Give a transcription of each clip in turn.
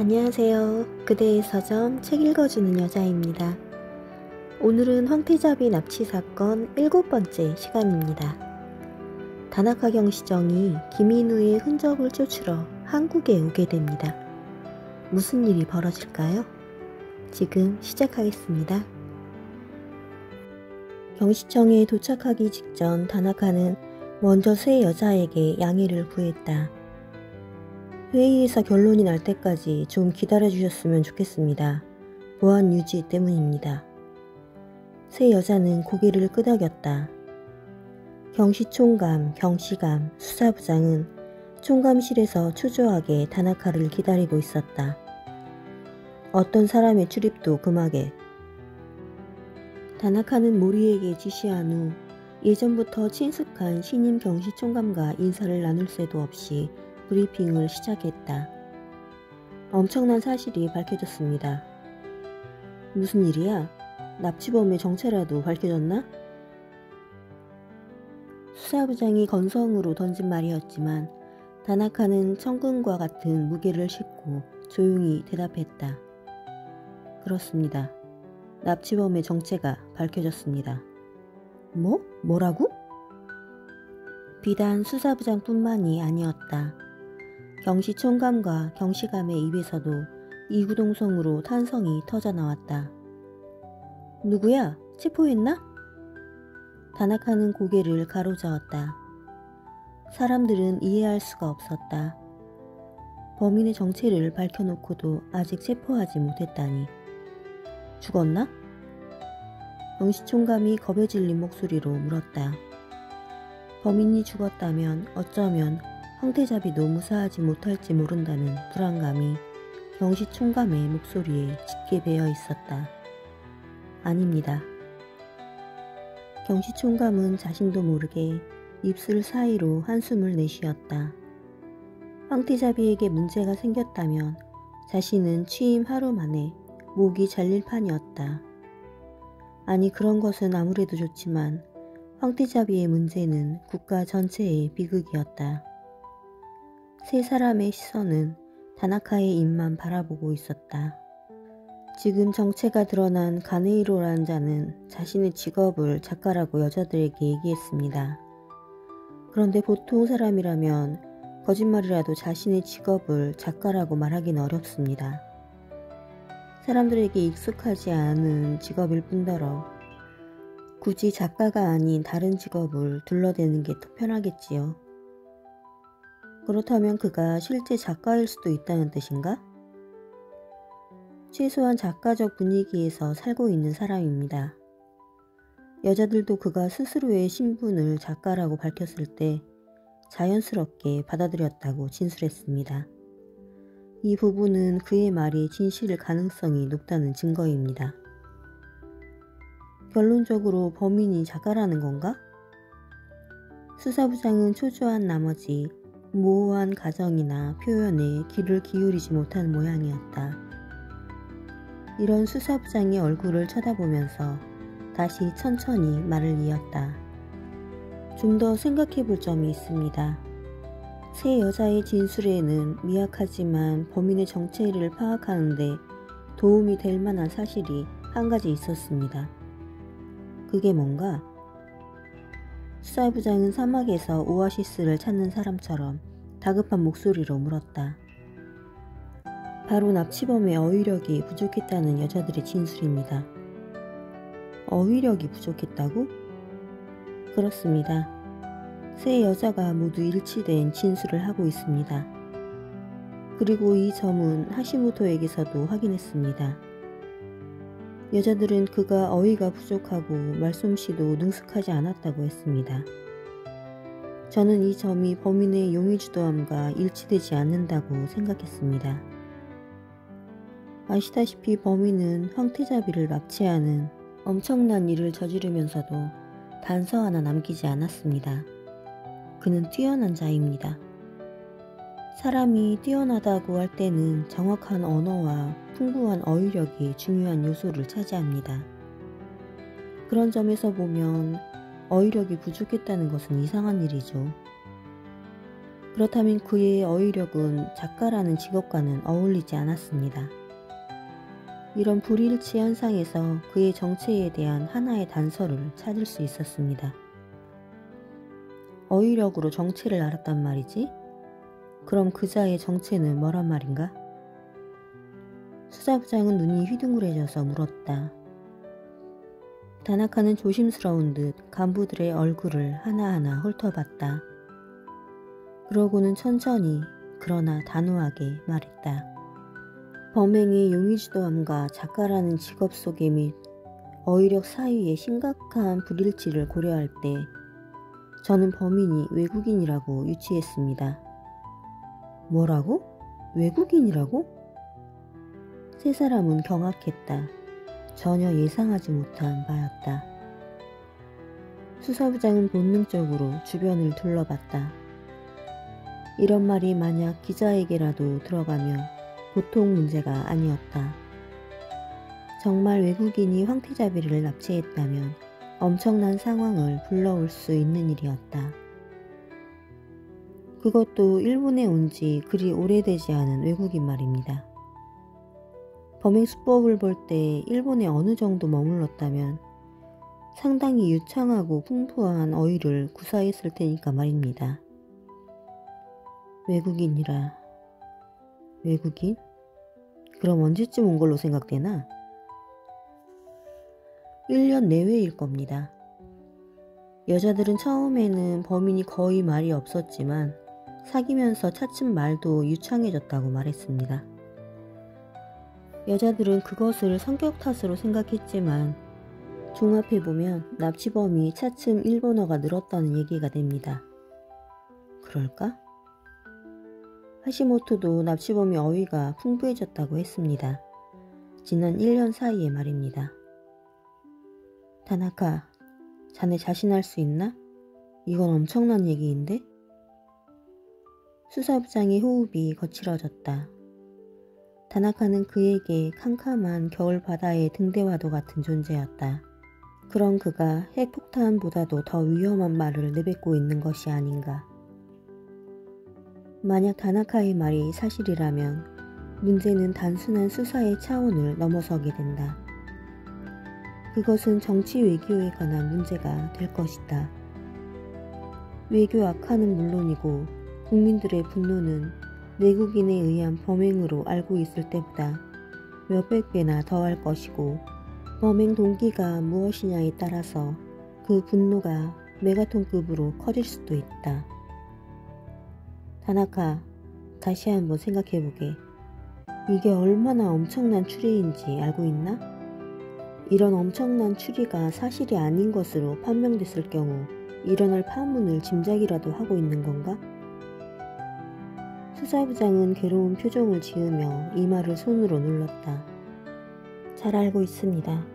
안녕하세요. 그대의 서점 책 읽어주는 여자입니다. 오늘은 황태자비 납치 사건 7번째 시간입니다. 다나카 경시정이 김인우의 흔적을 쫓으러 한국에 오게 됩니다. 무슨 일이 벌어질까요? 지금 시작하겠습니다. 경시청에 도착하기 직전 다나카는 먼저 세 여자에게 양해를 구했다. 회의에서 결론이 날 때까지 좀 기다려주셨으면 좋겠습니다. 보안 유지 때문입니다. 세 여자는 고개를 끄덕였다. 경시총감, 경시감, 수사부장은 총감실에서 초조하게 다나카를 기다리고 있었다. 어떤 사람의 출입도 금하게. 다나카는 모리에게 지시한 후 예전부터 친숙한 신임 경시총감과 인사를 나눌 새도 없이 브리핑을 시작했다. 엄청난 사실이 밝혀졌습니다. 무슨 일이야? 납치범의 정체라도 밝혀졌나? 수사부장이 건성으로 던진 말이었지만 다나카는 천근과 같은 무게를 싣고 조용히 대답했다. 그렇습니다. 납치범의 정체가 밝혀졌습니다. 뭐라고? 비단 수사부장뿐만이 아니었다. 경시총감과 경시감의 입에서도 이구동성으로 탄성이 터져나왔다. 누구야? 체포했나? 다나카는 고개를 가로저었다. 사람들은 이해할 수가 없었다. 범인의 정체를 밝혀놓고도 아직 체포하지 못했다니. 죽었나? 경시총감이 겁에 질린 목소리로 물었다. 범인이 죽었다면 어쩌면 황태자비도 무사하지 못할지 모른다는 불안감이 경시총감의 목소리에 짙게 배어 있었다. 아닙니다. 경시총감은 자신도 모르게 입술 사이로 한숨을 내쉬었다. 황태자비에게 문제가 생겼다면 자신은 취임 하루 만에 목이 잘릴 판이었다. 아니, 그런 것은 아무래도 좋지만 황태자비의 문제는 국가 전체의 비극이었다. 세 사람의 시선은 다나카의 입만 바라보고 있었다. 지금 정체가 드러난 가네이로라는 자는 자신의 직업을 작가라고 여자들에게 얘기했습니다. 그런데 보통 사람이라면 거짓말이라도 자신의 직업을 작가라고 말하기는 어렵습니다. 사람들에게 익숙하지 않은 직업일 뿐더러 굳이 작가가 아닌 다른 직업을 둘러대는 게 더 편하겠지요. 그렇다면 그가 실제 작가일 수도 있다는 뜻인가? 최소한 작가적 분위기에서 살고 있는 사람입니다. 여자들도 그가 스스로의 신분을 작가라고 밝혔을 때 자연스럽게 받아들였다고 진술했습니다. 이 부분은 그의 말이 진실일 가능성이 높다는 증거입니다. 결론적으로 범인이 작가라는 건가? 수사부장은 초조한 나머지 모호한 가정이나 표현에 귀를 기울이지 못한 모양이었다. 이런 수사부장의 얼굴을 쳐다보면서 다시 천천히 말을 이었다. 좀 더 생각해 볼 점이 있습니다. 세 여자의 진술에는 미약하지만 범인의 정체를 파악하는 데 도움이 될 만한 사실이 한 가지 있었습니다. 그게 뭔가? 수사부장은 사막에서 오아시스를 찾는 사람처럼 다급한 목소리로 물었다. 바로 납치범의 어휘력이 부족했다는 여자들의 진술입니다. 어휘력이 부족했다고? 그렇습니다. 세 여자가 모두 일치된 진술을 하고 있습니다. 그리고 이 점은 하시모토에게서도 확인했습니다. 여자들은 그가 어휘가 부족하고 말솜씨도 능숙하지 않았다고 했습니다. 저는 이 점이 범인의 용의주도함과 일치되지 않는다고 생각했습니다. 아시다시피 범인은 황태자비를 납치하는 엄청난 일을 저지르면서도 단서 하나 남기지 않았습니다. 그는 뛰어난 자입니다. 사람이 뛰어나다고 할 때는 정확한 언어와 풍부한 어휘력이 중요한 요소를 차지합니다. 그런 점에서 보면 어휘력이 부족했다는 것은 이상한 일이죠. 그렇다면 그의 어휘력은 작가라는 직업과는 어울리지 않았습니다. 이런 불일치 현상에서 그의 정체에 대한 하나의 단서를 찾을 수 있었습니다. 어휘력으로 정체를 알았단 말이지? 그럼 그자의 정체는 뭐란 말인가? 수사부장은 눈이 휘둥그레져서 물었다. 다나카는 조심스러운 듯 간부들의 얼굴을 하나하나 훑어봤다. 그러고는 천천히 그러나 단호하게 말했다. 범행의 용의주도함과 작가라는 직업 소개 및 어휘력 사이의 심각한 불일치를 고려할 때 저는 범인이 외국인이라고 유추했습니다. 뭐라고? 외국인이라고? 세 사람은 경악했다. 전혀 예상하지 못한 바였다. 수사부장은 본능적으로 주변을 둘러봤다. 이런 말이 만약 기자에게라도 들어가면 보통 문제가 아니었다. 정말 외국인이 황태자비를 납치했다면 엄청난 상황을 불러올 수 있는 일이었다. 그것도 일본에 온 지 그리 오래되지 않은 외국인 말입니다. 범행 수법을 볼 때 일본에 어느 정도 머물렀다면 상당히 유창하고 풍부한 어휘를 구사했을 테니까 말입니다. 외국인이라. 외국인? 그럼 언제쯤 온 걸로 생각되나? 1년 내외일 겁니다. 여자들은 처음에는 범인이 거의 말이 없었지만 사귀면서 차츰 말도 유창해졌다고 말했습니다. 여자들은 그것을 성격 탓으로 생각했지만 종합해보면 납치범이 차츰 일본어가 늘었다는 얘기가 됩니다. 그럴까? 하시모토도 납치범의 어휘가 풍부해졌다고 했습니다. 지난 1년 사이에 말입니다. 다나카, 자네 자신할 수 있나? 이건 엄청난 얘기인데? 수사부장의 호흡이 거칠어졌다. 다나카는 그에게 캄캄한 겨울바다의 등대와도 같은 존재였다. 그런 그가 핵폭탄보다도 더 위험한 말을 내뱉고 있는 것이 아닌가. 만약 다나카의 말이 사실이라면 문제는 단순한 수사의 차원을 넘어서게 된다. 그것은 정치 외교에 관한 문제가 될 것이다. 외교 악화는 물론이고 국민들의 분노는 내국인에 의한 범행으로 알고 있을 때보다 몇백 배나 더할 것이고 범행 동기가 무엇이냐에 따라서 그 분노가 메가톤급으로 커질 수도 있다. 다나카, 다시 한번 생각해보게. 이게 얼마나 엄청난 추리인지 알고 있나? 이런 엄청난 추리가 사실이 아닌 것으로 판명됐을 경우 일어날 파문을 짐작이라도 하고 있는 건가? 수사부장은 괴로운 표정을 지으며 이마를 손으로 눌렀다. 잘 알고 있습니다.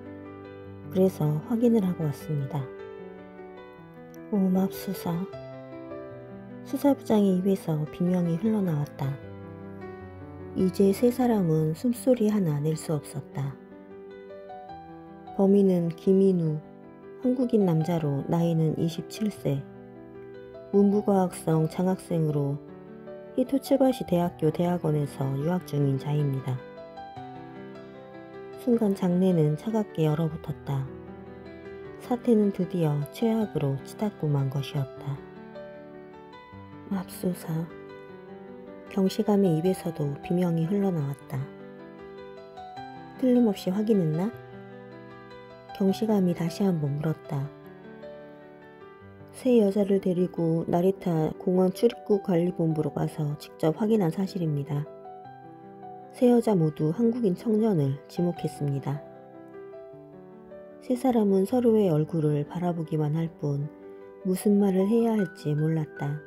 그래서 확인을 하고 왔습니다. 오, 맙소사. 수사부장의 입에서 비명이 흘러나왔다. 이제 세 사람은 숨소리 하나 낼 수 없었다. 범인은 김인우, 한국인 남자로 나이는 27세, 문부과학성 장학생으로 히토츠바시 대학교 대학원에서 유학 중인 자입니다. 순간 장내는 차갑게 얼어붙었다. 사태는 드디어 최악으로 치닫고만 것이었다. 맙소사. 경시감의 입에서도 비명이 흘러나왔다. 틀림없이 확인했나? 경시감이 다시 한번 물었다. 세 여자를 데리고 나리타 공항 출입국 관리본부로 가서 직접 확인한 사실입니다. 세 여자 모두 한국인 청년을 지목했습니다. 세 사람은 서로의 얼굴을 바라보기만 할 뿐 무슨 말을 해야 할지 몰랐다.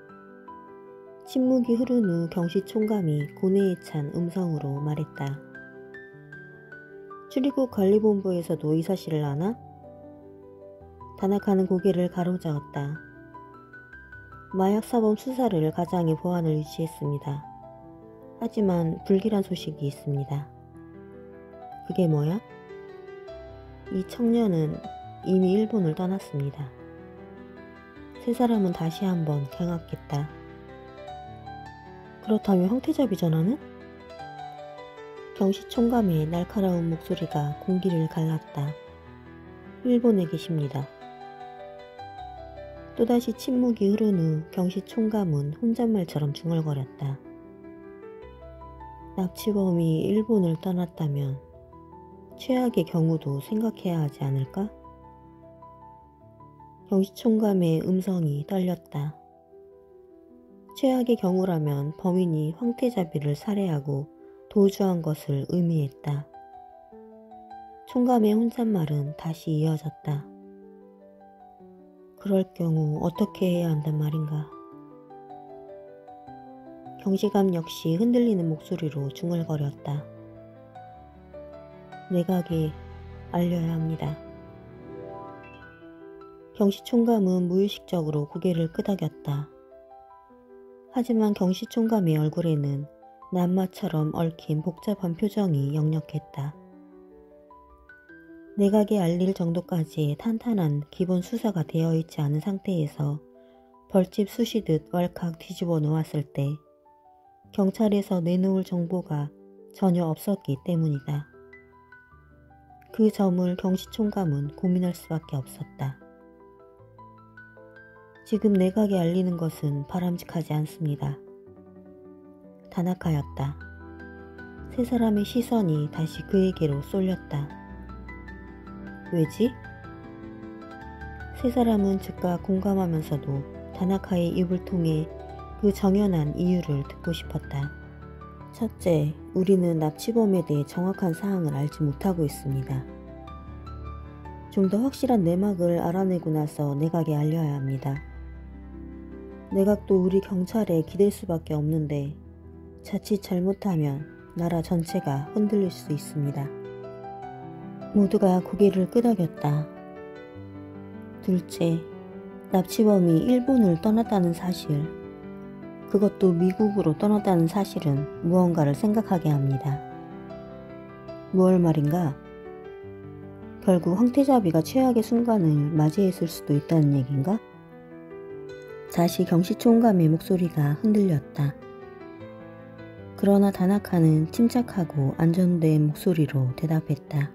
침묵이 흐른 후 경시 총감이 고뇌에 찬 음성으로 말했다. 출입국 관리본부에서도 이 사실을 아나? 다나카는 고개를 가로저었다. 마약사범 수사를 가장의 보안을 유지했습니다. 하지만 불길한 소식이 있습니다. 그게 뭐야? 이 청년은 이미 일본을 떠났습니다. 세 사람은 다시 한번 경악했다. 그렇다면 황태자비 전화는? 경시 총감의 날카로운 목소리가 공기를 갈랐다. 일본에 계십니다. 또다시 침묵이 흐른 후 경시 총감은 혼잣말처럼 중얼거렸다. 납치범이 일본을 떠났다면 최악의 경우도 생각해야 하지 않을까? 경시 총감의 음성이 떨렸다. 최악의 경우라면 범인이 황태자비를 살해하고 도주한 것을 의미했다. 총감의 혼잣말은 다시 이어졌다. 그럴 경우 어떻게 해야 한단 말인가? 경시감 역시 흔들리는 목소리로 중얼거렸다. 내각에 알려야 합니다. 경시 총감은 무의식적으로 고개를 끄덕였다. 하지만 경시 총감의 얼굴에는 낱마처럼 얽힌 복잡한 표정이 역력했다. 내각에 알릴 정도까지의 탄탄한 기본 수사가 되어 있지 않은 상태에서 벌집 쑤시듯 왈칵 뒤집어 놓았을 때 경찰에서 내놓을 정보가 전혀 없었기 때문이다. 그 점을 경시 총감은 고민할 수밖에 없었다. 지금 내각에 알리는 것은 바람직하지 않습니다. 다나카였다. 세 사람의 시선이 다시 그에게로 쏠렸다. 왜지? 세 사람은 즉각 공감하면서도 다나카의 입을 통해 그 정연한 이유를 듣고 싶었다. 첫째, 우리는 납치범에 대해 정확한 사항을 알지 못하고 있습니다. 좀 더 확실한 내막을 알아내고 나서 내각에 알려야 합니다. 내각도 우리 경찰에 기댈 수밖에 없는데 자칫 잘못하면 나라 전체가 흔들릴 수 있습니다. 모두가 고개를 끄덕였다. 둘째, 납치범이 일본을 떠났다는 사실, 그것도 미국으로 떠났다는 사실은 무언가를 생각하게 합니다. 무얼 말인가? 결국 황태자비가 최악의 순간을 맞이했을 수도 있다는 얘긴가? 다시 경시 총감의 목소리가 흔들렸다. 그러나 다나카는 침착하고 안정된 목소리로 대답했다.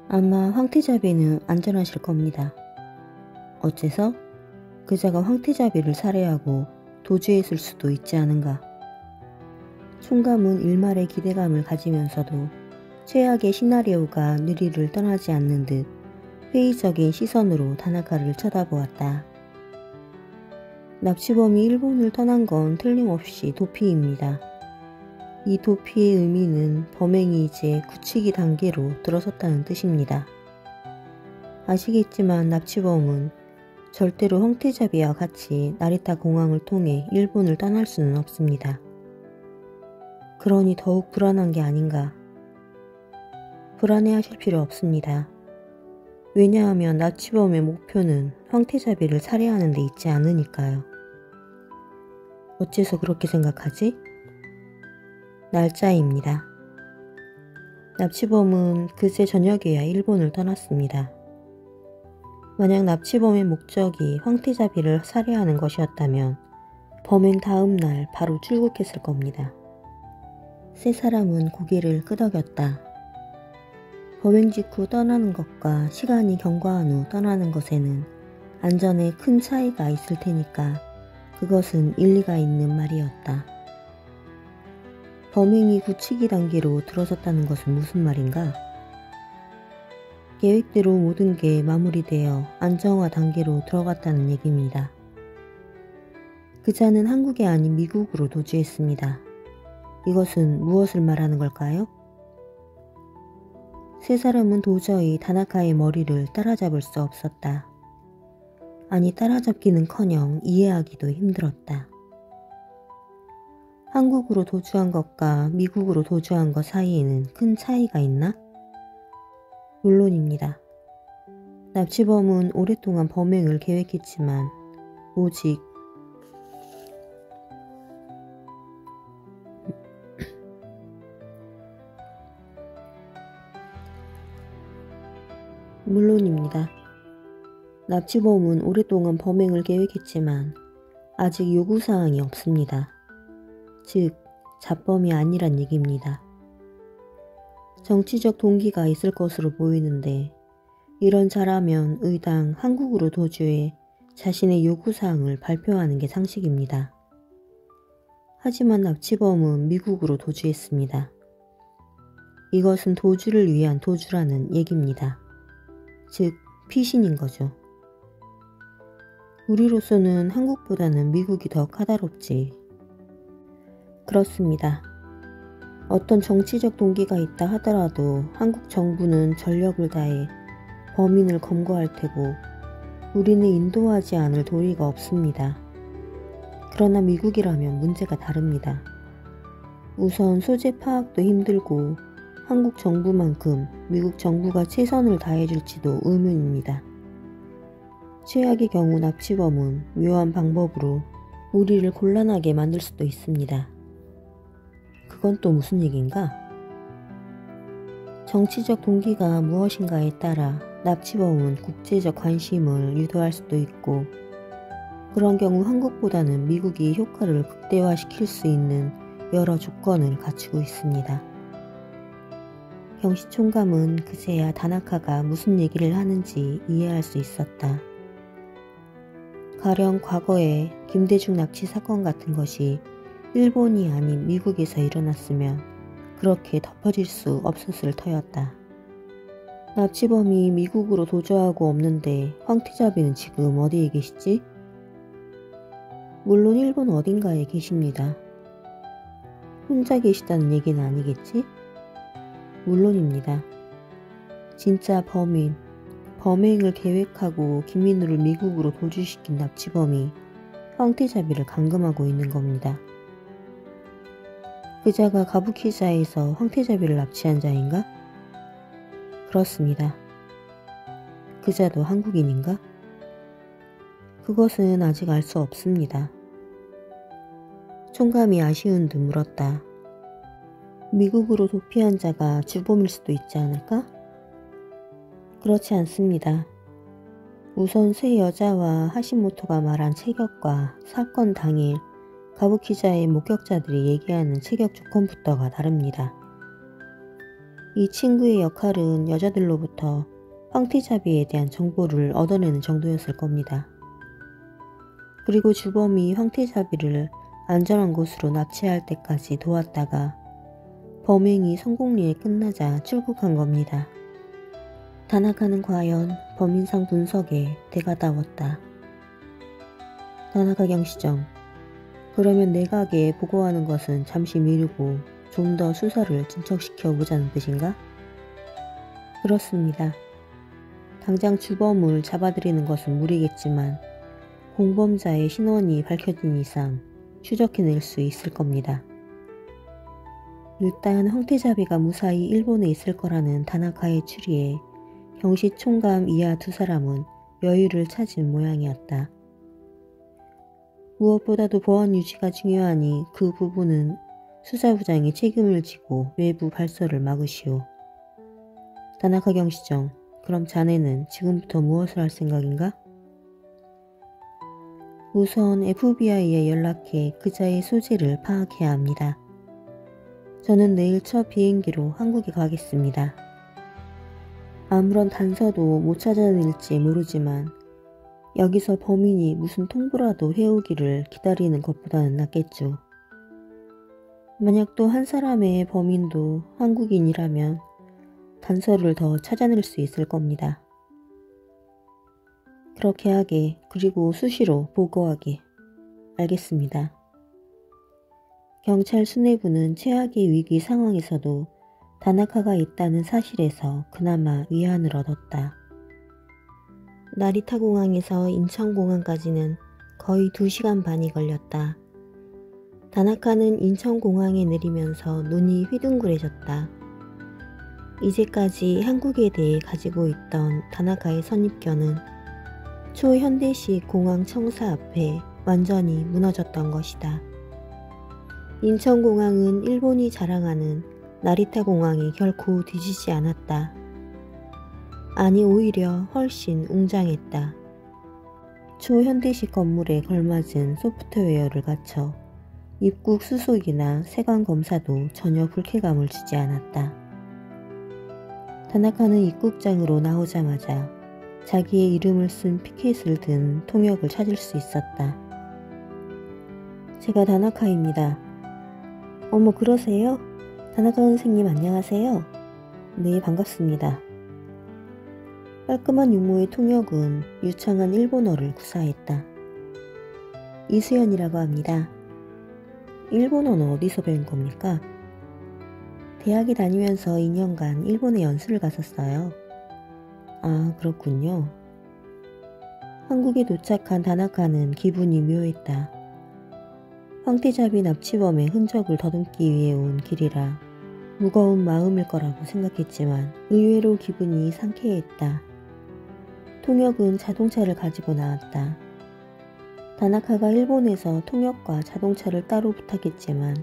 아마 황태자비는 안전하실 겁니다. 어째서? 그자가 황태자비를 살해하고 도주했을 수도 있지 않은가. 총감은 일말의 기대감을 가지면서도 최악의 시나리오가 뇌리를 떠나지 않는 듯 회의적인 시선으로 다나카를 쳐다보았다. 납치범이 일본을 떠난 건 틀림없이 도피입니다. 이 도피의 의미는 범행이 이제 굳히기 단계로 들어섰다는 뜻입니다. 아시겠지만 납치범은 절대로 황태자비와 같이 나리타 공항을 통해 일본을 떠날 수는 없습니다. 그러니 더욱 불안한 게 아닌가. 불안해하실 필요 없습니다. 왜냐하면 납치범의 목표는 황태자비를 살해하는 데 있지 않으니까요. 어째서 그렇게 생각하지? 날짜입니다. 납치범은 그제 저녁에야 일본을 떠났습니다. 만약 납치범의 목적이 황태자비를 살해하는 것이었다면 범행 다음 날 바로 출국했을 겁니다. 세 사람은 고개를 끄덕였다. 범행 직후 떠나는 것과 시간이 경과한 후 떠나는 것에는 안전에 큰 차이가 있을 테니까 그것은 일리가 있는 말이었다. 범행이 굳히기 단계로 들어섰다는 것은 무슨 말인가? 계획대로 모든 게 마무리되어 안정화 단계로 들어갔다는 얘기입니다. 그자는 한국이 아닌 미국으로 도주했습니다. 이것은 무엇을 말하는 걸까요? 세 사람은 도저히 다나카의 머리를 따라잡을 수 없었다. 아니 따라잡기는커녕 이해하기도 힘들었다. 한국으로 도주한 것과 미국으로 도주한 것 사이에는 큰 차이가 있나? 물론입니다. 납치범은 오랫동안 범행을 계획했지만 오직 물론입니다. 납치범은 오랫동안 범행을 계획했지만 아직 요구사항이 없습니다. 즉 잡범이 아니란 얘기입니다. 정치적 동기가 있을 것으로 보이는데 이런 자라면 의당 한국으로 도주해 자신의 요구사항을 발표하는 게 상식입니다. 하지만 납치범은 미국으로 도주했습니다. 이것은 도주를 위한 도주라는 얘기입니다. 즉 피신인 거죠. 우리로서는 한국보다는 미국이 더 까다롭지. 그렇습니다. 어떤 정치적 동기가 있다 하더라도 한국 정부는 전력을 다해 범인을 검거할 테고 우리는 인도하지 않을 도리가 없습니다. 그러나 미국이라면 문제가 다릅니다. 우선 소재 파악도 힘들고 한국 정부만큼 미국 정부가 최선을 다해줄지도 의문입니다. 최악의 경우 납치범은 묘한 방법으로 우리를 곤란하게 만들 수도 있습니다. 그건 또 무슨 얘기인가? 정치적 동기가 무엇인가에 따라 납치범은 국제적 관심을 유도할 수도 있고 그런 경우 한국보다는 미국이 효과를 극대화시킬 수 있는 여러 조건을 갖추고 있습니다. 경시 총감은 그제야 다나카가 무슨 얘기를 하는지 이해할 수 있었다. 가령 과거에 김대중 납치 사건 같은 것이 일본이 아닌 미국에서 일어났으면 그렇게 덮어질 수 없었을 터였다. 납치범이 미국으로 도주하고 없는데 황태자비는 지금 어디에 계시지? 물론 일본 어딘가에 계십니다. 혼자 계시다는 얘기는 아니겠지? 물론입니다. 진짜 범행을 계획하고 김민우를 미국으로 도주시킨 납치범이 황태자비를 감금하고 있는 겁니다. 그자가 가부키자에서 황태자비를 납치한 자인가? 그렇습니다. 그자도 한국인인가? 그것은 아직 알 수 없습니다. 총감이 아쉬운 듯 물었다. 미국으로 도피한 자가 주범일 수도 있지 않을까? 그렇지 않습니다. 우선 세 여자와 하시모토가 말한 체격과 사건 당일 가부키자의 목격자들이 얘기하는 체격 조건부터가 다릅니다. 이 친구의 역할은 여자들로부터 황태자비에 대한 정보를 얻어내는 정도였을 겁니다. 그리고 주범이 황태자비를 안전한 곳으로 납치할 때까지 도왔다가 범행이 성공리에 끝나자 출국한 겁니다. 다나카는 과연 범인상 분석에 대가다웠다. 다나카 경시정, 그러면 내각에 보고하는 것은 잠시 미루고 좀 더 수사를 진척시켜 보자는 뜻인가? 그렇습니다. 당장 주범을 잡아들이는 것은 무리겠지만 공범자의 신원이 밝혀진 이상 추적해낼 수 있을 겁니다. 일단 황태자비가 무사히 일본에 있을 거라는 다나카의 추리에 경시 총감 이하 두 사람은 여유를 찾은 모양이었다. 무엇보다도 보안 유지가 중요하니 그 부분은 수사부장이 책임을 지고 외부 발설을 막으시오. 다나카 경시정, 그럼 자네는 지금부터 무엇을 할 생각인가? 우선 FBI에 연락해 그자의 소재를 파악해야 합니다. 저는 내일 첫 비행기로 한국에 가겠습니다. 아무런 단서도 못 찾아낼지 모르지만 여기서 범인이 무슨 통보라도 해오기를 기다리는 것보다는 낫겠죠. 만약 또 한 사람의 범인도 한국인이라면 단서를 더 찾아낼 수 있을 겁니다. 그렇게 하게, 그리고 수시로 보고하게. 알겠습니다. 경찰 수뇌부는 최악의 위기 상황에서도 다나카가 있다는 사실에서 그나마 위안을 얻었다. 나리타 공항에서 인천공항까지는 거의 2시간 반이 걸렸다. 다나카는 인천공항에 내리면서 눈이 휘둥그레졌다. 이제까지 한국에 대해 가지고 있던 다나카의 선입견은 초현대식 공항 청사 앞에 완전히 무너졌던 것이다. 인천공항은 일본이 자랑하는 나리타 공항이 결코 뒤지지 않았다. 아니 오히려 훨씬 웅장했다. 초현대식 건물에 걸맞은 소프트웨어를 갖춰 입국 수속이나 세관 검사도 전혀 불쾌감을 주지 않았다. 다나카는 입국장으로 나오자마자 자기의 이름을 쓴 피켓을 든 통역을 찾을 수 있었다. 제가 다나카입니다. 어머, 그러세요? 다나카 선생님 안녕하세요. 네, 반갑습니다. 깔끔한 유모의 통역은 유창한 일본어를 구사했다. 이수연이라고 합니다. 일본어는 어디서 배운 겁니까? 대학에 다니면서 2년간 일본에 연수를 갔었어요. 아, 그렇군요. 한국에 도착한 다나카는 기분이 묘했다. 황태자비 납치범의 흔적을 더듬기 위해 온 길이라 무거운 마음일 거라고 생각했지만 의외로 기분이 상쾌했다. 통역은 자동차를 가지고 나왔다. 다나카가 일본에서 통역과 자동차를 따로 부탁했지만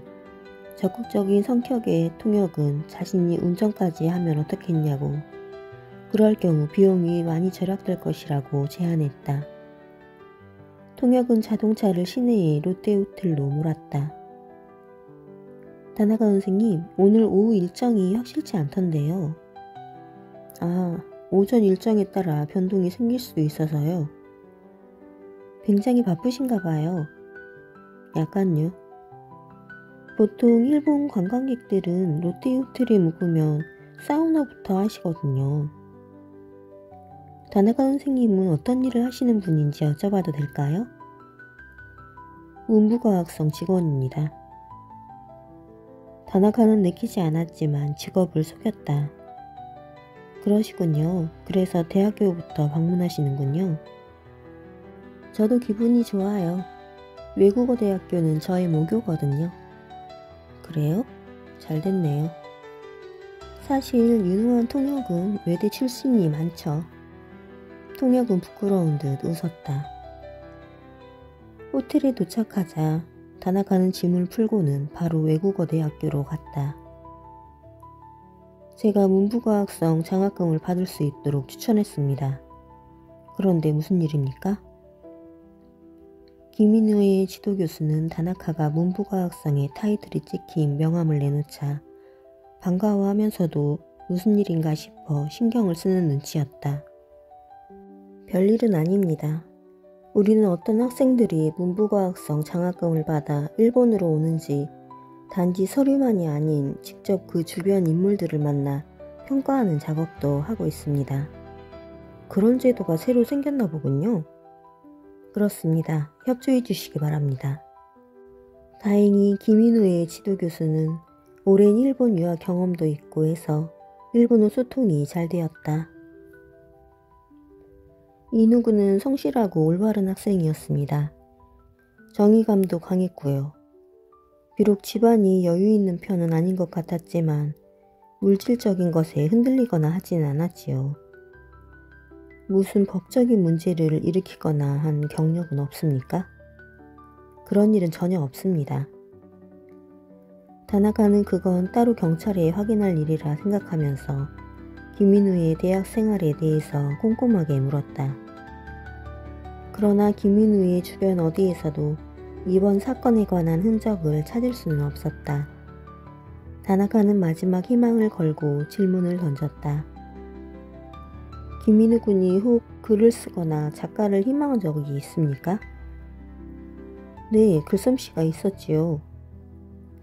적극적인 성격의 통역은 자신이 운전까지 하면 어떻겠냐고, 그럴 경우 비용이 많이 절약될 것이라고 제안했다. 통역은 자동차를 시내의 롯데호텔로 몰았다. 다나카 선생님, 오늘 오후 일정이 확실치 않던데요. 아, 오전 일정에 따라 변동이 생길 수도 있어서요. 굉장히 바쁘신가 봐요. 약간요. 보통 일본 관광객들은 롯데호텔에 묵으면 사우나부터 하시거든요. 다나카 선생님은 어떤 일을 하시는 분인지 여쭤봐도 될까요? 문부과학성 직원입니다. 다나카는 내키지 않았지만 직업을 속였다. 그러시군요. 그래서 대학교부터 방문하시는군요. 저도 기분이 좋아요. 외국어 대학교는 저의 모교거든요. 그래요? 잘 됐네요. 사실 유능한 통역은 외대 출신이 많죠. 통역은 부끄러운 듯 웃었다. 호텔에 도착하자 다나카는 짐을 풀고는 바로 외국어 대학교로 갔다. 제가 문부과학성 장학금을 받을 수 있도록 추천했습니다. 그런데 무슨 일입니까? 김인우의 지도교수는 다나카가 문부과학성에 타이틀이 찍힌 명함을 내놓자 반가워하면서도 무슨 일인가 싶어 신경을 쓰는 눈치였다. 별일은 아닙니다. 우리는 어떤 학생들이 문부과학성 장학금을 받아 일본으로 오는지 단지 서류만이 아닌 직접 그 주변 인물들을 만나 평가하는 작업도 하고 있습니다. 그런 제도가 새로 생겼나 보군요. 그렇습니다. 협조해 주시기 바랍니다. 다행히 김인우의 지도교수는 오랜 일본 유학 경험도 있고 해서 일본어 소통이 잘 되었다. 이누구는 성실하고 올바른 학생이었습니다. 정의감도 강했고요. 비록 집안이 여유 있는 편은 아닌 것 같았지만 물질적인 것에 흔들리거나 하진 않았지요. 무슨 법적인 문제를 일으키거나 한 경력은 없습니까? 그런 일은 전혀 없습니다. 다나카는 그건 따로 경찰에 확인할 일이라 생각하면서 김인우의 대학 생활에 대해서 꼼꼼하게 물었다. 그러나 김인우의 주변 어디에서도 이번 사건에 관한 흔적을 찾을 수는 없었다. 다나카는 마지막 희망을 걸고 질문을 던졌다. 김인우 군이 혹 글을 쓰거나 작가를 희망한 적이 있습니까? 네, 글솜씨가 있었지요.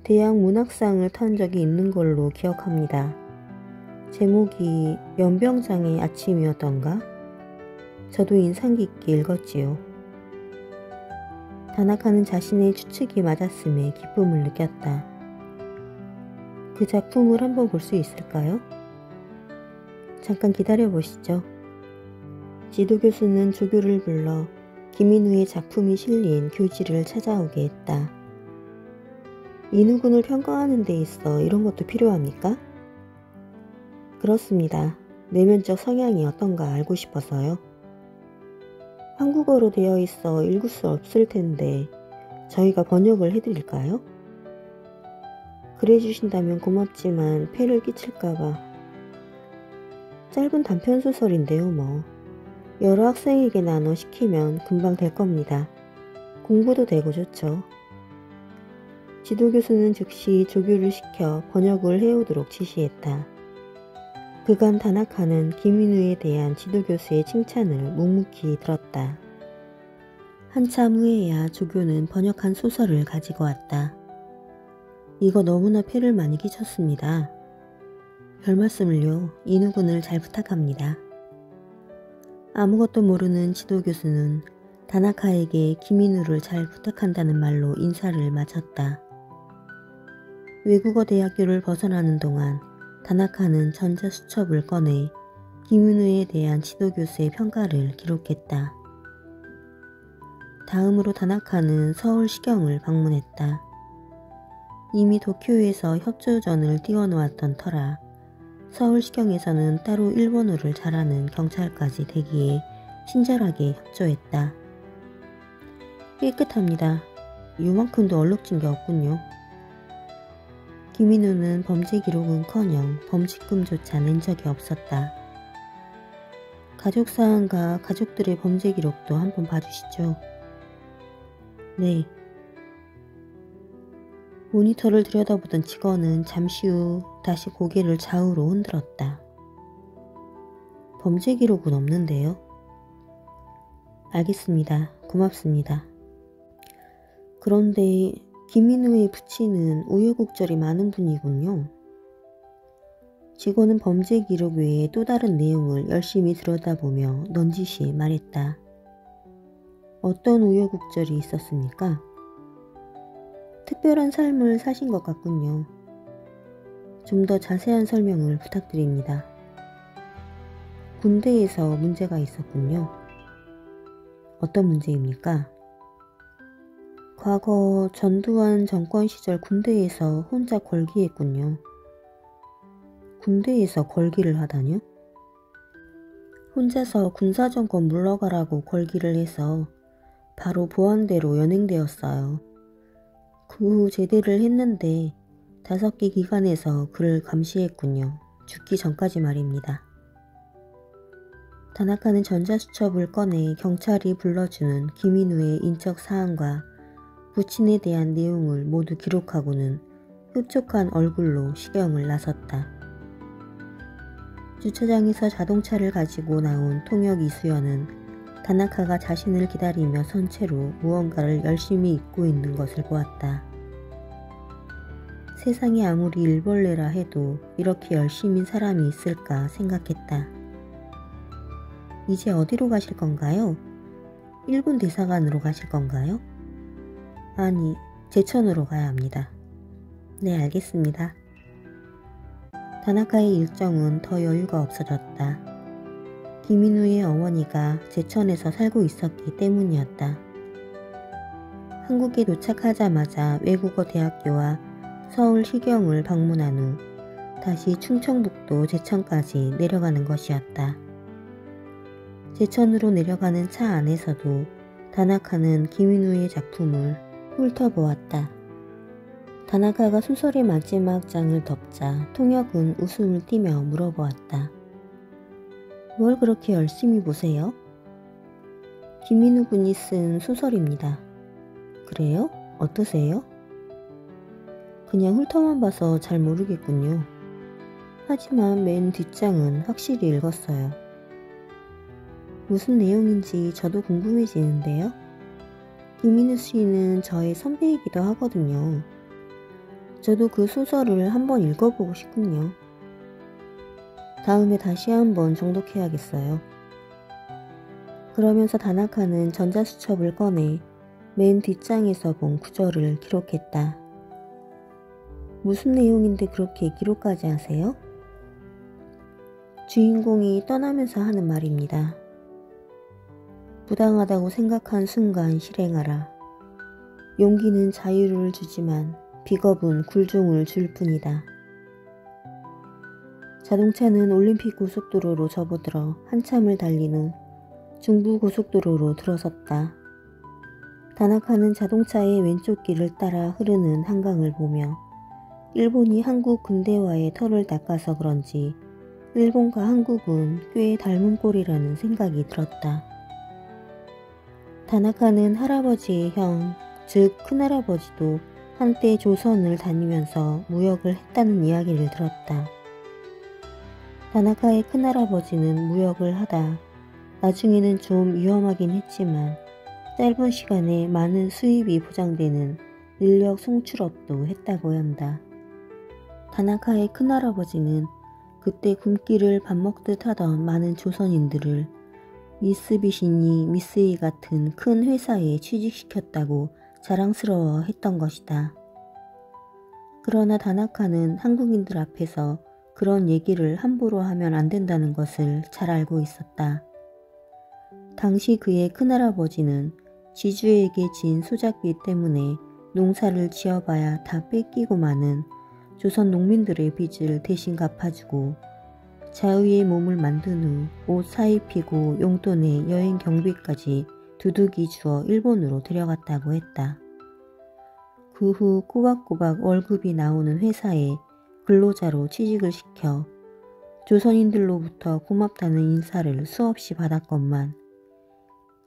대학 문학상을 탄 적이 있는 걸로 기억합니다. 제목이 연병장의 아침이었던가? 저도 인상 깊게 읽었지요. 다나카는 자신의 추측이 맞았음에 기쁨을 느꼈다. 그 작품을 한번 볼 수 있을까요? 잠깐 기다려 보시죠. 지도교수는 조교를 불러 김인우의 작품이 실린 교지를 찾아오게 했다. 인우군을 평가하는 데 있어 이런 것도 필요합니까? 그렇습니다. 내면적 성향이 어떤가 알고 싶어서요. 한국어로 되어 있어 읽을 수 없을 텐데 저희가 번역을 해드릴까요? 그래 주신다면 고맙지만 폐를 끼칠까봐. 짧은 단편소설인데요 뭐. 여러 학생에게 나눠 시키면 금방 될 겁니다. 공부도 되고 좋죠. 지도교수는 즉시 조교를 시켜 번역을 해오도록 지시했다. 그간 다나카는 김인우에 대한 지도교수의 칭찬을 묵묵히 들었다. 한참 후에야 조교는 번역한 소설을 가지고 왔다. 이거 너무나 폐를 많이 끼쳤습니다. 별말씀을요. 인우군을 잘 부탁합니다. 아무것도 모르는 지도교수는 다나카에게 김인우를 잘 부탁한다는 말로 인사를 마쳤다. 외국어 대학교를 벗어나는 동안 다나카는 전자수첩을 꺼내 김인우에 대한 지도교수의 평가를 기록했다. 다음으로 다나카는 서울시경을 방문했다. 이미 도쿄에서 협조전을 띄워놓았던 터라 서울시경에서는 따로 일본어를 잘하는 경찰까지 대기에 친절하게 협조했다. 깨끗합니다. 요만큼도 얼룩진 게 없군요. 김인우는 범죄 기록은커녕 범칙금조차 낸 적이 없었다. 가족사항과 가족들의 범죄 기록도 한번 봐주시죠. 네. 모니터를 들여다보던 직원은 잠시 후 다시 고개를 좌우로 흔들었다. 범죄 기록은 없는데요. 알겠습니다. 고맙습니다. 그런데 김인우의 부친은 우여곡절이 많은 분이군요. 직원은 범죄 기록 외에 또 다른 내용을 열심히 들여다보며 넌지시 말했다. 어떤 우여곡절이 있었습니까? 특별한 삶을 사신 것 같군요. 좀 더 자세한 설명을 부탁드립니다. 군대에서 문제가 있었군요. 어떤 문제입니까? 과거 전두환 정권 시절 군대에서 혼자 걸기했군요. 군대에서 걸기를 하다뇨? 혼자서 군사정권 물러가라고 걸기를 해서 바로 보안대로 연행되었어요. 그 후 제대를 했는데 5개 기관에서 그를 감시했군요. 죽기 전까지 말입니다. 다나카는 전자수첩을 꺼내 경찰이 불러주는 김인우의 인적 사항과 부친에 대한 내용을 모두 기록하고는 흡족한 얼굴로 시경을 나섰다. 주차장에서 자동차를 가지고 나온 통역 이수연은 다나카가 자신을 기다리며 선 채로 무언가를 열심히 읽고 있는 것을 보았다. 세상에 아무리 일벌레라 해도 이렇게 열심인 사람이 있을까 생각했다. 이제 어디로 가실 건가요? 일본 대사관으로 가실 건가요? 아니, 제천으로 가야 합니다. 네, 알겠습니다. 다나카의 일정은 더 여유가 없어졌다. 김인우의 어머니가 제천에서 살고 있었기 때문이었다. 한국에 도착하자마자 외국어 대학교와 서울시경을 방문한 후 다시 충청북도 제천까지 내려가는 것이었다. 제천으로 내려가는 차 안에서도 다나카는 김인우의 작품을 훑어보았다. 다나카가 소설의 마지막 장을 덮자 통역은 웃음을 띠며 물어보았다. 뭘 그렇게 열심히 보세요? 김인우 군이 쓴 소설입니다. 그래요? 어떠세요? 그냥 훑어만 봐서 잘 모르겠군요. 하지만 맨 뒷장은 확실히 읽었어요. 무슨 내용인지 저도 궁금해지는데요. 김인우 씨는 저의 선배이기도 하거든요. 저도 그 소설을 한번 읽어보고 싶군요. 다음에 다시 한번 정독해야겠어요. 그러면서 다나카는 전자수첩을 꺼내 맨 뒷장에서 본 구절을 기록했다. 무슨 내용인데 그렇게 기록까지 하세요? 주인공이 떠나면서 하는 말입니다. 부당하다고 생각한 순간 실행하라. 용기는 자유를 주지만 비겁은 굴종을 줄 뿐이다. 자동차는 올림픽 고속도로로 접어들어 한참을 달린 후 중부고속도로로 들어섰다. 다나카는 자동차의 왼쪽 길을 따라 흐르는 한강을 보며 일본이 한국 근대화의 털을 닦아서 그런지 일본과 한국은 꽤 닮은 꼴이라는 생각이 들었다. 다나카는 할아버지의 형, 즉 큰할아버지도 한때 조선을 다니면서 무역을 했다는 이야기를 들었다. 다나카의 큰할아버지는 무역을 하다 나중에는 좀 위험하긴 했지만 짧은 시간에 많은 수입이 보장되는 인력 송출업도 했다고 한다. 다나카의 큰할아버지는 그때 굶기를 밥 먹듯 하던 많은 조선인들을 미쓰비시니 미쓰이 같은 큰 회사에 취직시켰다고 자랑스러워 했던 것이다. 그러나 다나카는 한국인들 앞에서 그런 얘기를 함부로 하면 안 된다는 것을 잘 알고 있었다. 당시 그의 큰할아버지는 지주에게 진 소작비 때문에 농사를 지어봐야 다 뺏기고 마는 조선 농민들의 빚을 대신 갚아주고 자의의 몸을 만든 후 옷 사입히고 용돈에 여행 경비까지 두둑이 주어 일본으로 데려갔다고 했다. 그 후 꼬박꼬박 월급이 나오는 회사에 근로자로 취직을 시켜 조선인들로부터 고맙다는 인사를 수없이 받았건만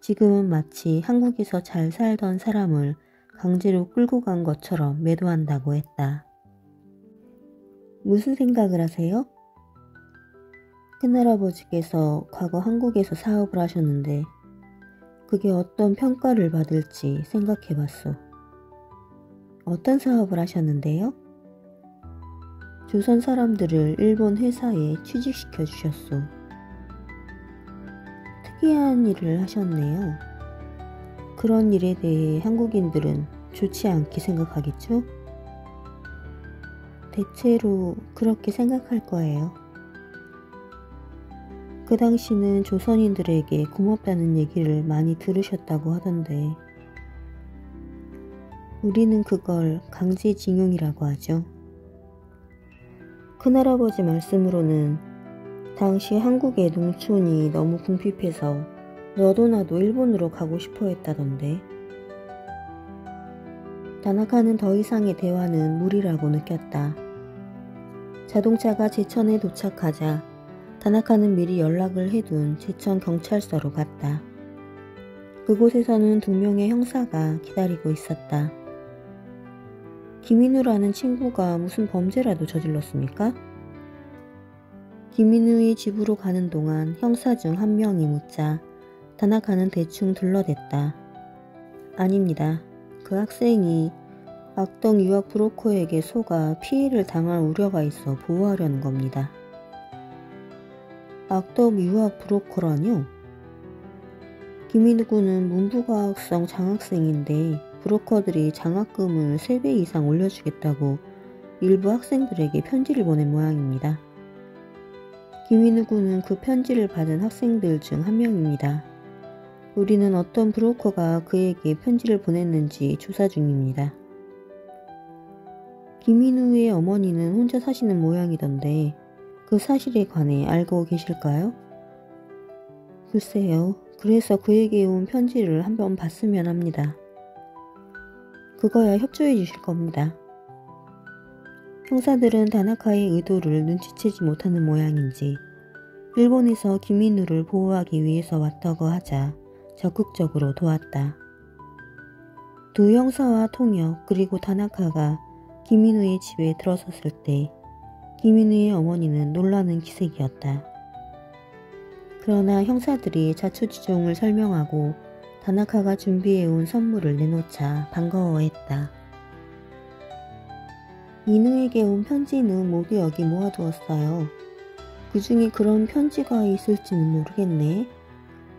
지금은 마치 한국에서 잘 살던 사람을 강제로 끌고 간 것처럼 매도한다고 했다. 무슨 생각을 하세요? 큰할아버지께서 과거 한국에서 사업을 하셨는데 그게 어떤 평가를 받을지 생각해봤소. 어떤 사업을 하셨는데요? 조선 사람들을 일본 회사에 취직시켜 주셨소. 특이한 일을 하셨네요. 그런 일에 대해 한국인들은 좋지 않게 생각하겠죠? 대체로 그렇게 생각할 거예요. 그 당시는 조선인들에게 고맙다는 얘기를 많이 들으셨다고 하던데 우리는 그걸 강제징용이라고 하죠. 큰할아버지 말씀으로는 당시 한국의 농촌이 너무 궁핍해서 너도 나도 일본으로 가고 싶어 했다던데 다나카는 더 이상의 대화는 무리라고 느꼈다. 자동차가 제천에 도착하자 다나카는 미리 연락을 해둔 제천 경찰서로 갔다. 그곳에서는 2명의 형사가 기다리고 있었다. 김인우라는 친구가 무슨 범죄라도 저질렀습니까? 김인우의 집으로 가는 동안 형사 중 한 명이 묻자 다나카는 대충 둘러댔다. 아닙니다. 그 학생이 악덕 유학 브로커에게 속아 피해를 당할 우려가 있어 보호하려는 겁니다. 악덕 유학 브로커라뇨? 김인우 군은 문부과학성 장학생인데 브로커들이 장학금을 3배 이상 올려주겠다고 일부 학생들에게 편지를 보낸 모양입니다. 김인우 군은 그 편지를 받은 학생들 중 한 명입니다. 우리는 어떤 브로커가 그에게 편지를 보냈는지 조사 중입니다. 김인우의 어머니는 혼자 사시는 모양이던데 그 사실에 관해 알고 계실까요? 글쎄요. 그래서 그에게 온 편지를 한번 봤으면 합니다. 그거야 협조해 주실 겁니다. 형사들은 다나카의 의도를 눈치채지 못하는 모양인지 일본에서 김인우를 보호하기 위해서 왔다고 하자 적극적으로 도왔다. 두 형사와 통역 그리고 다나카가 김인우의 집에 들어섰을 때 김인우의 어머니는 놀라는 기색이었다. 그러나 형사들이 자초지종을 설명하고 다나카가 준비해온 선물을 내놓자 반가워했다. 인우에게 온 편지는 모두 여기 모아두었어요. 그 중에 그런 편지가 있을지는 모르겠네.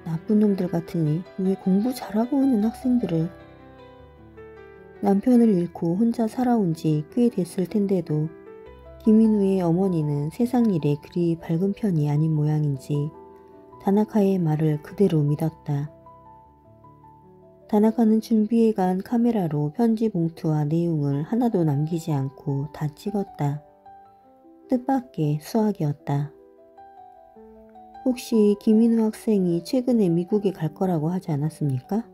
나쁜 놈들 같으니 왜 공부 잘하고 있는 학생들을. 남편을 잃고 혼자 살아온 지 꽤 됐을 텐데도 김인우의 어머니는 세상 일에 그리 밝은 편이 아닌 모양인지 다나카의 말을 그대로 믿었다. 다나카는 준비해간 카메라로 편지 봉투와 내용을 하나도 남기지 않고 다 찍었다. 뜻밖의 수학이었다. 혹시 김인우 학생이 최근에 미국에 갈 거라고 하지 않았습니까?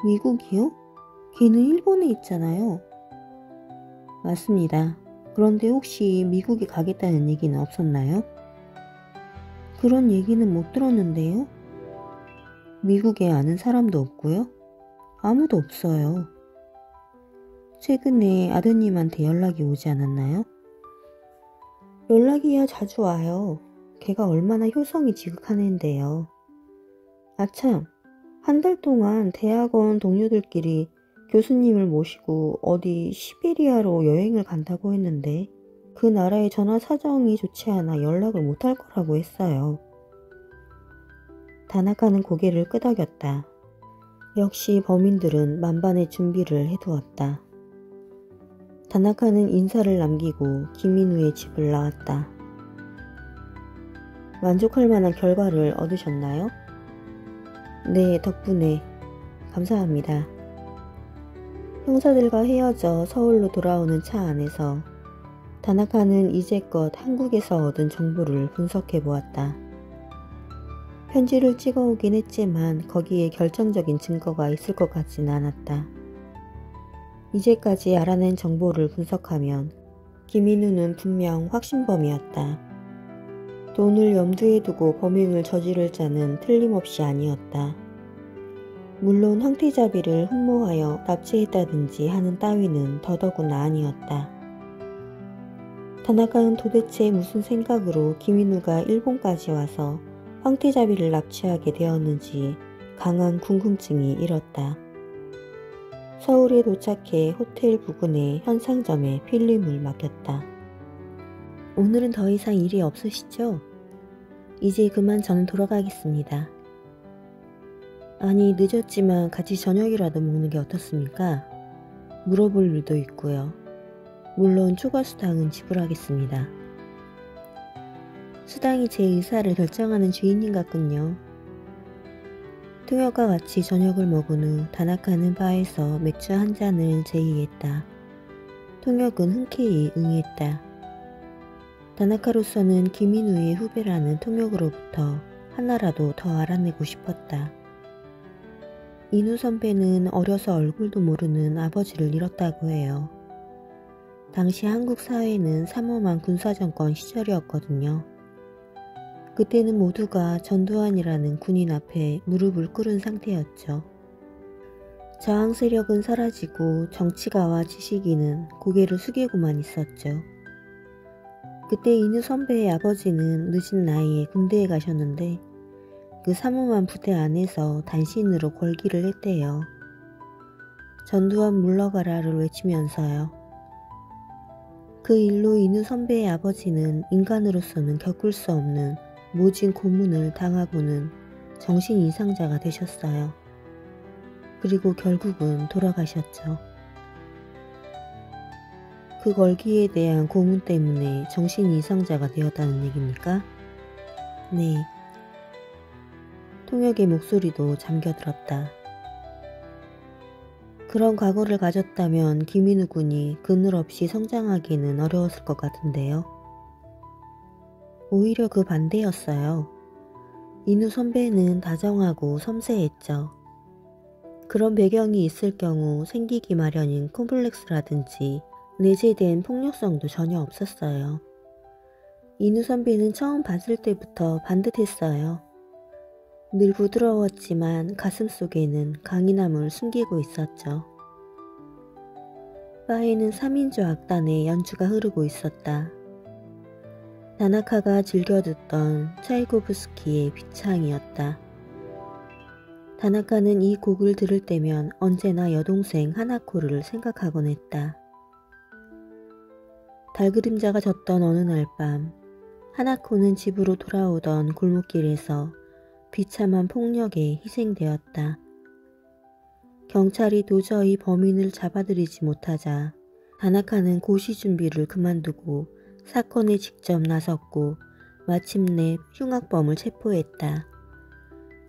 미국이요? 걔는 일본에 있잖아요. 맞습니다. 그런데 혹시 미국에 가겠다는 얘기는 없었나요? 그런 얘기는 못 들었는데요. 미국에 아는 사람도 없고요. 아무도 없어요. 최근에 아드님한테 연락이 오지 않았나요? 연락이야 자주 와요. 걔가 얼마나 효성이 지극한 앤데요. 아참, 한 달 동안 대학원 동료들끼리 교수님을 모시고 어디 시베리아로 여행을 간다고 했는데 그 나라의 전화 사정이 좋지 않아 연락을 못할 거라고 했어요. 다나카는 고개를 끄덕였다. 역시 범인들은 만반의 준비를 해두었다. 다나카는 인사를 남기고 김인우의 집을 나왔다. 만족할 만한 결과를 얻으셨나요? 네, 덕분에 감사합니다. 형사들과 헤어져 서울로 돌아오는 차 안에서 다나카는 이제껏 한국에서 얻은 정보를 분석해 보았다. 편지를 찍어오긴 했지만 거기에 결정적인 증거가 있을 것 같지는 않았다. 이제까지 알아낸 정보를 분석하면 김인우는 분명 확신범이었다. 돈을 염두에 두고 범행을 저지를 자는 틀림없이 아니었다. 물론 황태자비를 흠모하여 납치했다든지 하는 따위는 더더구나 아니었다. 다나카는 도대체 무슨 생각으로 김인우가 일본까지 와서 황태자비를 납치하게 되었는지 강한 궁금증이 일었다. 서울에 도착해 호텔 부근의 현상점에 필름을 맡겼다. 오늘은 더 이상 일이 없으시죠? 이제 그만 저는 돌아가겠습니다. 아니, 늦었지만 같이 저녁이라도 먹는 게 어떻습니까? 물어볼 일도 있고요. 물론 추가 수당은 지불하겠습니다. 수당이 제 의사를 결정하는 주인님 같군요. 통역과 같이 저녁을 먹은 후 다나카는 바에서 맥주 한 잔을 제의했다. 통역은 흔쾌히 응했다. 다나카로서는 김인우의 후배라는 통역으로부터 하나라도 더 알아내고 싶었다. 인우 선배는 어려서 얼굴도 모르는 아버지를 잃었다고 해요. 당시 한국 사회는 삼엄한 군사정권 시절이었거든요. 그때는 모두가 전두환이라는 군인 앞에 무릎을 꿇은 상태였죠. 저항 세력은 사라지고 정치가와 지식인은 고개를 숙이고만 있었죠. 그때 인우 선배의 아버지는 늦은 나이에 군대에 가셨는데 그 삼엄한 부대 안에서 단신으로 걸기를 했대요. 전두환 물러가라를 외치면서요. 그 일로 인우 선배의 아버지는 인간으로서는 겪을 수 없는 모진 고문을 당하고는 정신 이상자가 되셨어요. 그리고 결국은 돌아가셨죠. 그 걸기에 대한 고문 때문에 정신 이상자가 되었다는 얘기입니까? 네. 통역의 목소리도 잠겨들었다. 그런 과거를 가졌다면 김인우 군이 그늘없이 성장하기는 어려웠을 것 같은데요. 오히려 그 반대였어요. 인우 선배는 다정하고 섬세했죠. 그런 배경이 있을 경우 생기기 마련인 콤플렉스라든지 내재된 폭력성도 전혀 없었어요. 인우 선배는 처음 봤을 때부터 반듯했어요. 늘 부드러웠지만 가슴속에는 강인함을 숨기고 있었죠. 바에는 3인조 악단의 연주가 흐르고 있었다. 다나카가 즐겨 듣던 차이코프스키의 비창이었다. 다나카는 이 곡을 들을 때면 언제나 여동생 하나코를 생각하곤 했다. 달그림자가 졌던 어느 날 밤, 하나코는 집으로 돌아오던 골목길에서 비참한 폭력에 희생되었다. 경찰이 도저히 범인을 잡아들이지 못하자 다나카는 고시 준비를 그만두고 사건에 직접 나섰고 마침내 흉악범을 체포했다.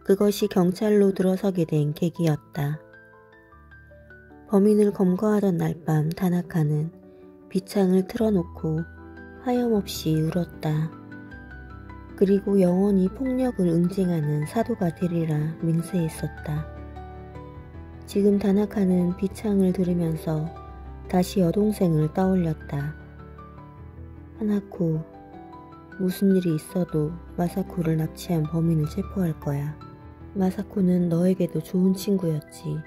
그것이 경찰로 들어서게 된 계기였다. 범인을 검거하던 날 밤 다나카는 비창을 틀어놓고 하염없이 울었다. 그리고 영원히 폭력을 응징하는 사도가 되리라 맹세했었다. 지금 다나카는 비창을 들으면서 다시 여동생을 떠올렸다. 하나코, 무슨 일이 있어도 마사코를 납치한 범인을 체포할 거야. 마사코는 너에게도 좋은 친구였지.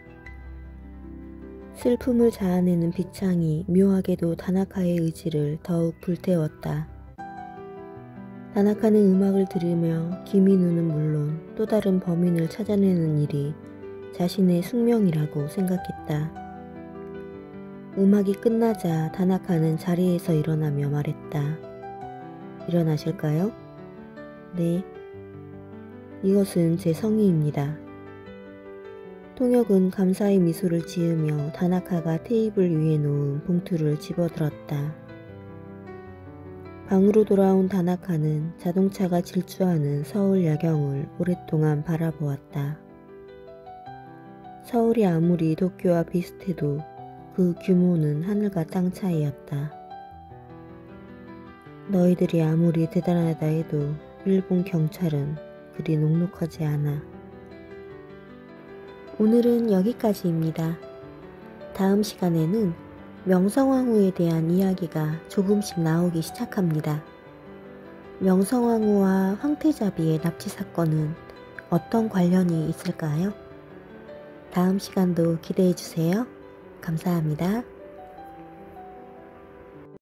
슬픔을 자아내는 빛창이 묘하게도 다나카의 의지를 더욱 불태웠다. 다나카는 음악을 들으며 기미누는 물론 또 다른 범인을 찾아내는 일이 자신의 숙명이라고 생각했다. 음악이 끝나자 다나카는 자리에서 일어나며 말했다. 일어나실까요? 네. 이것은 제 성의입니다. 통역은 감사의 미소를 지으며 다나카가 테이블 위에 놓은 봉투를 집어들었다. 방으로 돌아온 다나카는 자동차가 질주하는 서울 야경을 오랫동안 바라보았다. 서울이 아무리 도쿄와 비슷해도 그 규모는 하늘과 땅 차이였다. 너희들이 아무리 대단하다 해도 일본 경찰은 그리 녹록하지 않아. 오늘은 여기까지입니다. 다음 시간에는 명성황후에 대한 이야기가 조금씩 나오기 시작합니다. 명성황후와 황태자비의 납치 사건은 어떤 관련이 있을까요? 다음 시간도 기대해주세요. 감사합니다.